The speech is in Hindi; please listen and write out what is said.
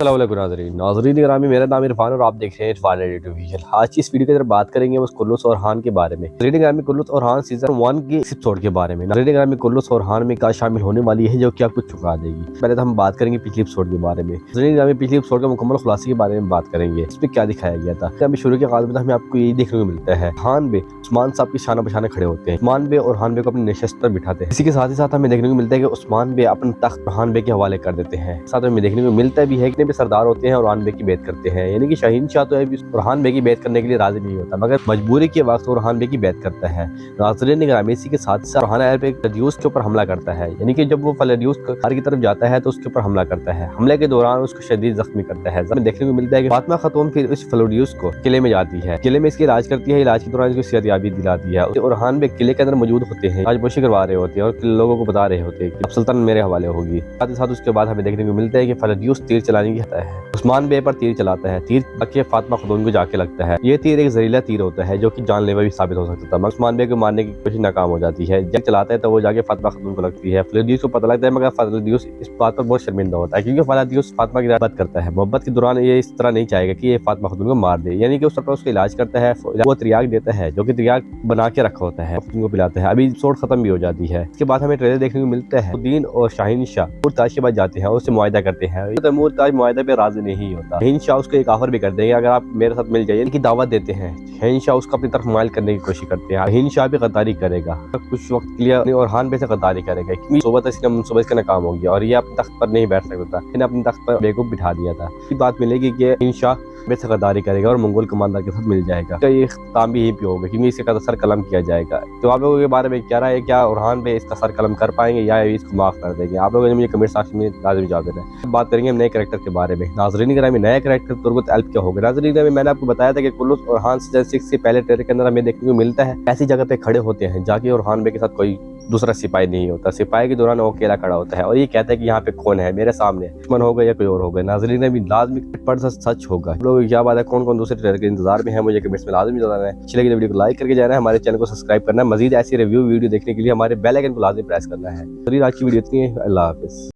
नाज़रीन ग्रामी, मेरा नाम इरफान और आप देख रहे हैं इरफान एडिटोरियल। आज की इस वीडियो के अंदर बात करेंगे बस कुल्लूस और हान के बारे में। नाज़रीन ग्रामी, कुल्लूस और हान सीजन 1 के एपिसोड के बारे में। नाज़रीन ग्रामी, कुल्लूस और हान में क्या शामिल होने वाली है जो क्या कुछ चुका देगी। पहले तो हम बात करेंगे पिछले एपिसोड के बारे में। नाज़रीन ग्रामी, पिछले एपिसोड के मुकम्मल खुलासे के बारे में बात करेंगे, इसमें क्या दिखाया गया था। अभी शुरू के आगाज में हमें आपको यही देखने को मिलता है, हान बे उस्मान साहब की शाना बशाना खड़े होते हैं। उस्मान बे और हान बे को अपने नशस्त पर बिठाते हैं। इसी के साथ ही साथ हमें देखने को मिलता है कि उस्मान बे अपने तख्त हान बे के हवाले कर देते हैं। साथ में देखने को मिलता भी है कि भी सरदार होते हैं और हान बे की बेत करते हैं, यानी कि शाहीन शाह तो है हान बे की बेत करने के लिए राजी नहीं होता, मगर मजबूरी के वक्त और हान बे की बेत करता है। नाज़रीन ग्रामी, इसी के साथ साथ हान पे फलदियूस के ऊपर हमला करता है, यानी कि जब वो फलदियूस की तरफ जाता है तो उसके ऊपर हमला करता है। हमले के दौरान उसको शदीद जख्मी करता है। देखने को मिलता है कि फातिमा खातून फिर इस फलदियूस को किले में जाती है, किले में इसकी इलाज करती है। इलाज के दौरान इसको सेहतयाबी दिलाती है और हान बे किले के अंदर मौजूद होते हैं, राजपोशी करवा रहे होते हैं और लोगों को बता रहे होते हैं कि अब सुल्तान मेरे हवाले होगी। साथ ही साथ उसके बाद हमें देखने को मिलता है कि फलदियूस तीर चलाने की आता है, उस्मान बे पर तीर चलाता है। तीर बाकी फातिमा खातून को जाके लगता है। ये तीर एक जहरीला तीर होता है जो कि जानलेवा भी साबित हो सकता था, मगर उस्मान बे को मारने की कोशिश नाकाम हो जाती है। जब चलाता है तो वो जाके फातिमा खातून को लगती है। फलदियूस को पता लगता है, मगर फलदियूस इस बात पर बहुत शर्मिंदा होता है, क्योंकि फलदियूस फातिमा की मोहब्बत करता है। मोहब्बत के दौरान ये इस तरह नहीं चाहेगा कि ये फातिमा खातून को मार दे, यानी कि उस पर उसका इलाज करता है। वो त्रियाग देता है जो कि त्रियाग बना के रखा होता है, उनको पिलाता है। अभी एपिसोड खत्म भी हो जाती है। इसके बाद हमें ट्रेलर देखने को मिलता है, उद्दीन और शाहीन शाह मुर्ताज के पास जाते हैं और उससे मुआहिदा करते हैं। तो मुर्ताज मुआहिदा पे राजी नहीं होता। शाहीन शाह उसको एक ऑफर भी कर देंगे, अगर आप मेरे साथ मिल जाइए, इनकी दावत देते हैं। शाहीन शाह उसको अपनी तरफ माइल करने की कोशिश करते हैं। शाहीन शाह भी गद्दारी करेगा कुछ वक्त के लिए और हान बे से गद्दारी करेगा, क्योंकि सोबत इसका नाकाम हो गया और ये अपने तख्त पर नहीं बैठ सकता था। इन्हें अपने तख्त पर बेवकूफ बिठा दिया था। ये बात मिलेगी कि शाहीन शाह बे से गद्दारी करेगा और मंगोल कमांडर के साथ मिल जाएगा। तो ये काम भी यहीं पे होगा, क्योंकि इसका सर कलम किया जाएगा। तो आप लोगों के बारे में क्या राय है, क्या हान बे इसका सर कलम कर पाएंगे या इसको माफ कर देंगे? आप लोगों ने मुझे कमेंट सेक्शन में लाजमी जवाब देना है। बात करेंगे हम नए कैरेक्टर के बारे में। नाज़रीन ग्रामी, नया कैरेक्टर तुर्गत अल्प क्या होगा। नाज़रीन ग्रामी, मैंने आपको बताया था कि कुल्लूस और हान सीजन 6 से पहले ट्रेलर के अंदर हमें देखने को मिलता है ऐसी जगह पे खड़े होते हैं जाके और हान बे के साथ कोई दूसरा सिपाही नहीं होता। सिपाही के दौरान वो अकेला खड़ा होता है और ये कहता है कि यहाँ पे कौन है, मेरे सामने दुश्मन होगा या कोई और होगा। नाज़रीन ग्रामी, लाजमी पर सच होगा। लोग क्या बात है, कौन कौन दूसरे ट्रेलर के इंतजार में है, मुझे कमेंट्स में लाजमी बताना है। चलिए वीडियो को लाइक करके जाना है, हमारे चैनल को सब्सक्राइब करना है। मजीद ऐसी रिव्यू वीडियो देखने के लिए हमारे बेल आइकन को लाजमी प्रेस करना है। आज की वीडियो इतनी है। अल्लाह हाफिज़।